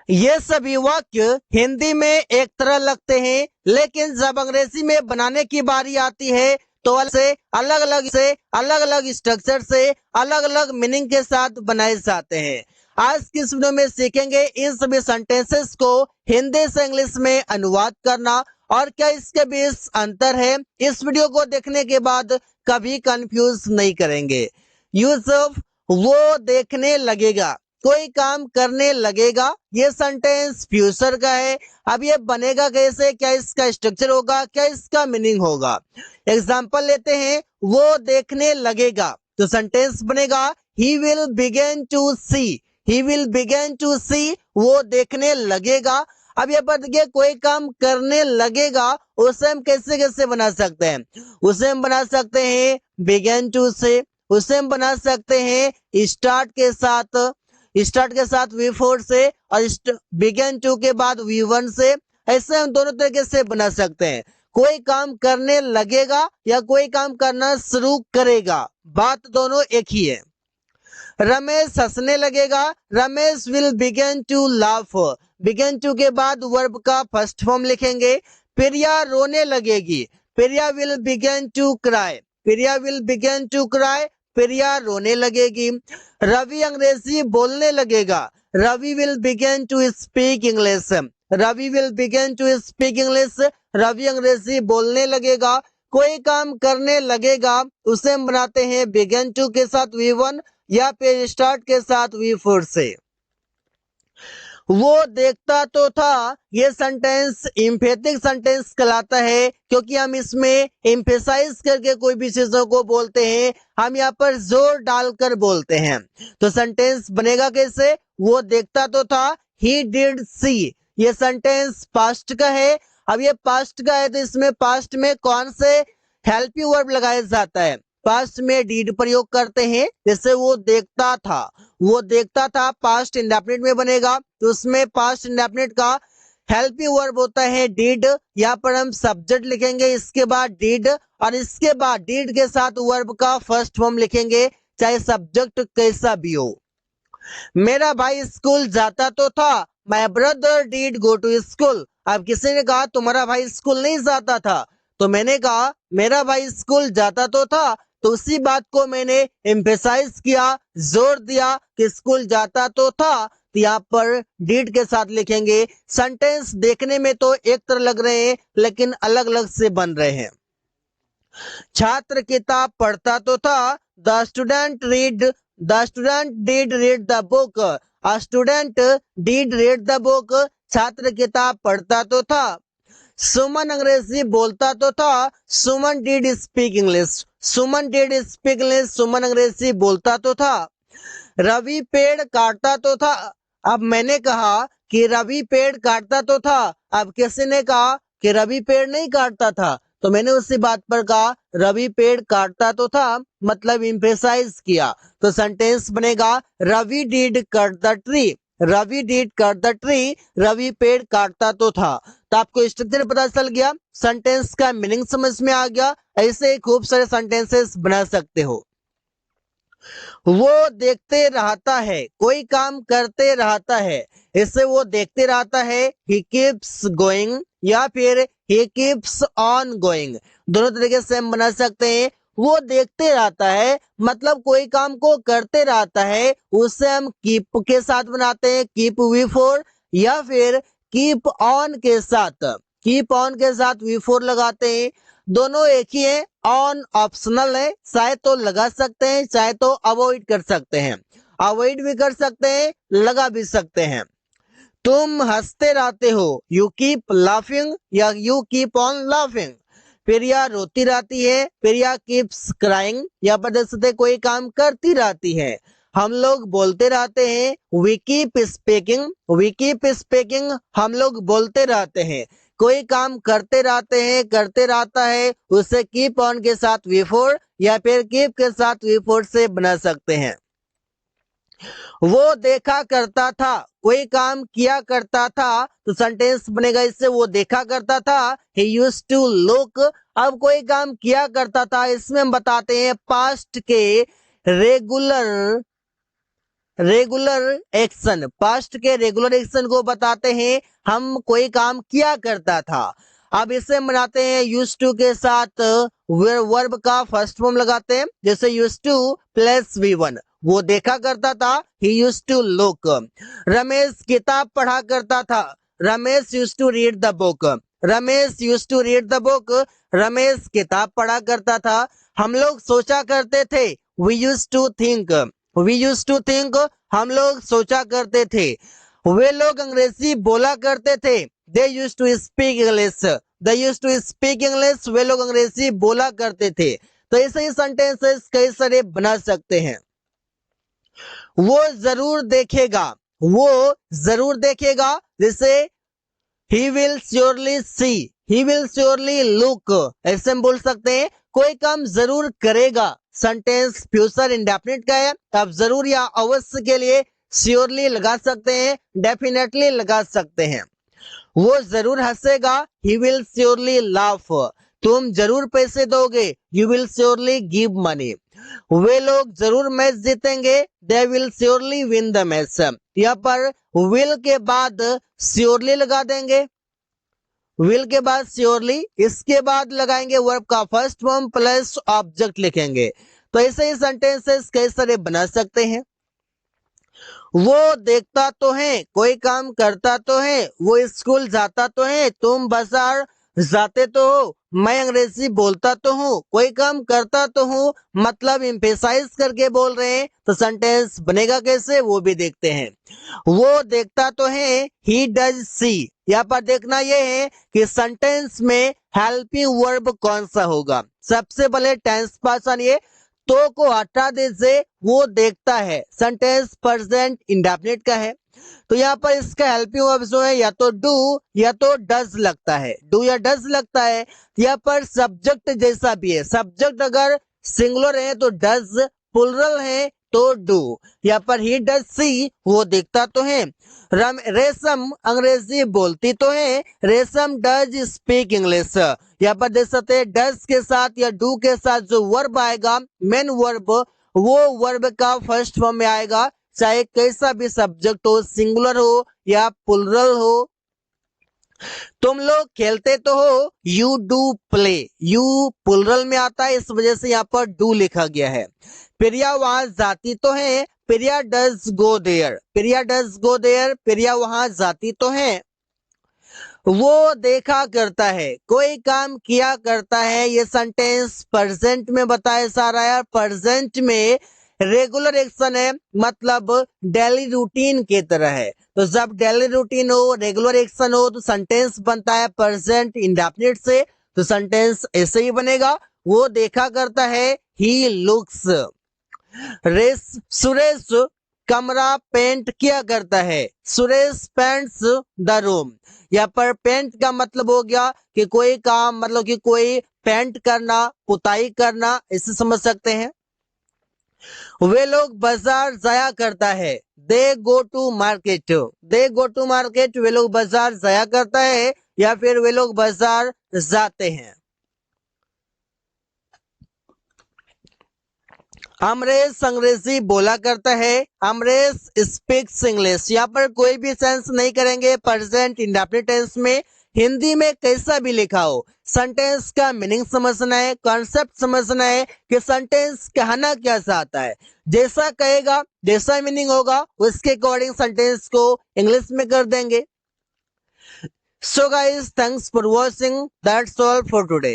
ये सभी वाक्य हिंदी में एक तरह लगते हैं, लेकिन जब अंग्रेजी में बनाने की बारी आती है तो अलग अलग स्ट्रक्चर से अलग अलग मीनिंग के साथ बनाए जाते हैं। आज की इस वीडियो में सीखेंगे इन सभी सेंटेंसेस को हिंदी से इंग्लिश में अनुवाद करना और क्या इसके बीच अंतर है। इस वीडियो को देखने के बाद कभी कंफ्यूज नहीं करेंगे। यूसुफ वो देखने लगेगा, कोई काम करने लगेगा, ये सेंटेंस फ्यूचर का है। अब ये बनेगा कैसे, क्या इसका स्ट्रक्चर होगा, क्या इसका मीनिंग होगा। एग्जांपल लेते हैं, वो देखने लगेगा तो सेंटेंस बनेगा he will begin to see. He will begin to see, वो देखने लगेगा। अब ये बात देखिए, कोई काम करने लगेगा, उसे हम कैसे कैसे बना सकते हैं। उसे हम बना सकते हैं बिगिन टू से, उसे हम बना सकते हैं स्टार्ट के साथ V4 से और बिगिन टू के बाद V1 से। ऐसे हम दोनों तरीके से बना सकते हैं। कोई काम करने लगेगा या कोई काम करना शुरू करेगा, बात दोनों एक ही है। रमेश हंसने लगेगा, Ramesh will begin to laugh. Begin to के बाद वर्ब का फर्स्ट फॉर्म लिखेंगे। प्रिया रोने लगेगी, Priya will begin to cry. Priya will begin to cry, Priya रोने लगेगी। रवि अंग्रेजी बोलने लगेगा, Ravi will begin to speak English. Ravi will begin to speak English, Ravi अंग्रेजी बोलने लगेगा। कोई काम करने लगेगा, उसे हम बनाते हैं बिगिन टू के साथ V1 या फिर स्टार्ट के साथ V4 से। वो देखता तो था, ये सेंटेंस इम्फेटिक सेंटेंस कहलाता है, क्योंकि हम इसमें एम्फेसाइज करके कोई भी चीजों को बोलते हैं, हम यहाँ पर जोर डालकर बोलते हैं। तो सेंटेंस बनेगा कैसे, वो देखता तो था, ही डिड सी। ये सेंटेंस पास्ट का है। अब ये पास्ट का है तो इसमें पास्ट में कौन से हेल्पिंग वर्ब लगाया जाता है, पास्ट में डीड प्रयोग करते हैं। जैसे वो देखता था, वो देखता था पास्ट इंडेफिनिट में बनेगा, तो उसमें पास्ट इंडेफिनिट का हेल्पिंग वर्ब होता है डिड। यहाँ पर हम सब्जेक्ट लिखेंगे, इसके बाद डिड, और इसके बाद डिड के साथ वर्ब का फर्स्ट फॉर्म लिखेंगे, चाहे सब्जेक्ट कैसा भी हो। मेरा भाई स्कूल जाता तो था, my brother did go to school. अब किसी ने कहा तुम्हारा भाई स्कूल नहीं जाता था, तो मैंने कहा मेरा भाई स्कूल जाता तो था, तो उसी बात को मैंने एम्फेसाइज किया, जोर दिया कि स्कूल जाता तो था, तो यहाँ पर डिड के साथ लिखेंगे। सेंटेंस देखने में तो एक तरह लग रहे हैं, लेकिन अलग अलग से बन रहे हैं। छात्र किताब पढ़ता तो था, the student did read the book. A student did read the book, छात्र किताब पढ़ता तो था। सुमन अंग्रेजी बोलता तो था, Suman did speak English. Suman did speak English, Suman अंग्रेजी बोलता तो था। रवि पेड़ काटता तो था। अब मैंने कहा कि रवि पेड़ काटता तो था, अब किसी ने कहा कि रवि पेड़ नहीं काटता था, तो मैंने उसी बात पर कहा रवि पेड़ काटता तो था, मतलब इम्फेसाइज किया। तो सेंटेंस बनेगा Ravi did cut the tree. Ravi did cut the tree, Ravi पेड़ काटता तो था। तो आपको स्ट्रक्चर पता चल गया, सेंटेंस का मीनिंग समझ में आ गया। ऐसे खूब सारे सेंटेंसेस बना सकते हो। वो देखते रहता है, कोई काम करते रहता है, इससे वो देखते रहता है he keeps going या फिर he keeps on going, दोनों तरीके से हम बना सकते हैं। वो देखते रहता है मतलब कोई काम को करते रहता है, उससे हम कीप के साथ बनाते हैं, कीप V4, या फिर कीप ऑन के साथ, कीप ऑन के साथ V4 लगाते हैं। दोनों एक ही है, ऑन ऑप्शनल है, चाहे तो लगा सकते हैं, चाहे तो अवॉइड कर सकते हैं। अवॉइड भी कर सकते हैं, लगा भी सकते हैं। तुम हंसते रहते हो, यू कीप लाफिंग या यू कीप ऑन लाफिंग। प्रिया रोती रहती है, प्रिया कीप्स क्राइंग, या पर देख सकते कोई काम करती रहती है। हम लोग बोलते रहते हैं, we keep speaking, we keep speaking, हम लोग बोलते रहते हैं। कोई काम करते रहते हैं, करते रहता है, उसे कीप ऑन के साथ V4 या फिर कीप के साथ V4 से बना सकते हैं। वो देखा करता था, कोई काम किया करता था, तो सेंटेंस बनेगा इससे वो देखा करता था, he used to look। अब कोई काम किया करता था, इसमें हम बताते हैं पास्ट के रेगुलर रेगुलर एक्शन, पास्ट के रेगुलर एक्शन को बताते हैं, हम कोई काम किया करता था। अब इसे बनाते हैं यूज टू के साथ, वर्ब का फर्स्ट फॉर्म लगाते हैं, जैसे यूज टू प्लस V1, वो देखा करता था, he use to look. Ramesh किताब पढ़ा करता था, Ramesh use to read the book, Ramesh use to read the book, Ramesh किताब पढ़ा करता था। हम लोग सोचा करते थे, we use to think, we use to think, हम लोग सोचा करते थे। वे लोग अंग्रेजी बोला करते थे, they used to speak English, they used to speak English, वे लोग अंग्रेजी बोला करते थे। तो ऐसे ही सेंटेंसेस कई सारे बना सकते हैं। वो जरूर देखेगा, वो जरूर देखेगा, जैसे he will surely see, he will surely look, ऐसे हम बोल सकते हैं। कोई काम जरूर करेगा, सेंटेंस फ्यूचर इंडेफिनिट का है, आप जरूर या अवश्य के लिए श्योरली लगा सकते हैं, डेफिनेटली लगा सकते हैं। वो जरूर हंसेगा, ही विल श्योरली लाफ, तुम जरूर पैसे दोगे, you will surely give money. वे लोग जरूर मैच जीतेंगे, they will surely win the match. यहाँ पर विल के बाद श्योरली लगा देंगे, विल के बाद श्योरली, इसके बाद लगाएंगे वर्ब का फर्स्ट फॉर्म प्लस ऑब्जेक्ट लिखेंगे। तो ऐसे ही सेंटेंसेस कई सारे बना सकते हैं। वो देखता तो है, कोई काम करता तो है, वो स्कूल जाता तो है, तुम बाजार जाते तो हो, मैं अंग्रेजी बोलता तो हूँ, कोई काम करता तो हूँ, मतलब एम्फेसाइज करके बोल रहे हैं, तो सेंटेंस बनेगा कैसे वो भी देखते हैं। वो देखता तो है, ही डज सी, यहाँ पर देखना ये है कि सेंटेंस में हेल्पिंग वर्ब कौन सा होगा। सबसे पहले टेंस पर्सन, ये तो को हटा दीजिए, वो देखता है, सेंटेंस प्रेजेंट इंडेफिनिट का है। तो यहाँ पर इसका हेल्पिंग वर्ब जो है या तो डू या तो डज लगता है, डू या डज लगता है। यहाँ पर सब्जेक्ट जैसा भी है, सब्जेक्ट अगर सिंगुलर है तो डज, प्लुरल है तो डू। यहाँ पर ही डज सी, वो देखता तो है। रेशम अंग्रेजी बोलती तो है, रेशम डज स्पीक इंग्लिश। यहाँ पर देख सकते हैं डज के साथ या डू के साथ जो वर्ब आएगा, मेन वर्ब, वो वर्ब का फर्स्ट फॉर्म में आएगा, चाहे कैसा भी सब्जेक्ट हो, सिंगुलर हो या प्लुरल हो। तुम लोग खेलते तो हो, you do play, you plural में आता है, इस वजह से यहाँ पर डू लिखा गया है। प्रिया वहां जाती तो है, Priya does go there, Priya does go there, Priya वहां जाती तो है। वो देखा करता है, कोई काम किया करता है, ये सेंटेंस प्रेजेंट में बताया जा रहा है। प्रेजेंट में रेगुलर एक्शन है, मतलब डेली रूटीन की तरह है। तो जब डेली रूटीन हो, रेगुलर एक्शन हो, तो सेंटेंस बनता है प्रेजेंट इंडेफिनिट से, तो सेंटेंस ऐसे ही बनेगा, वो देखा करता है, ही लुक्स। सुरेश कमरा पेंट किया करता है, सुरेश पेंट्स द रूम। यहाँ पर पेंट का मतलब हो गया कि कोई काम, मतलब कि कोई पेंट करना, पुताई करना, इसे समझ सकते हैं। वे लोग बाजार जाया करता है, they go to market, they go to market, वे लोग बाजार जाया करता है या फिर वे लोग बाजार जाते हैं। अमरेश अंग्रेजी बोला करता है, अमरेश स्पीक्स इंग्लिश। यहाँ पर कोई भी सेंस नहीं करेंगे प्रेजेंट इंडेफिनिट टेंस में। हिंदी में कैसा भी लिखा हो, सेंटेंस का मीनिंग समझना है, कॉन्सेप्ट समझना है कि सेंटेंस कहना क्या चाहता है। जैसा कहेगा, जैसा मीनिंग होगा, उसके अकॉर्डिंग सेंटेंस को इंग्लिश में कर देंगे। So guys, thanks for watching, that's all for today.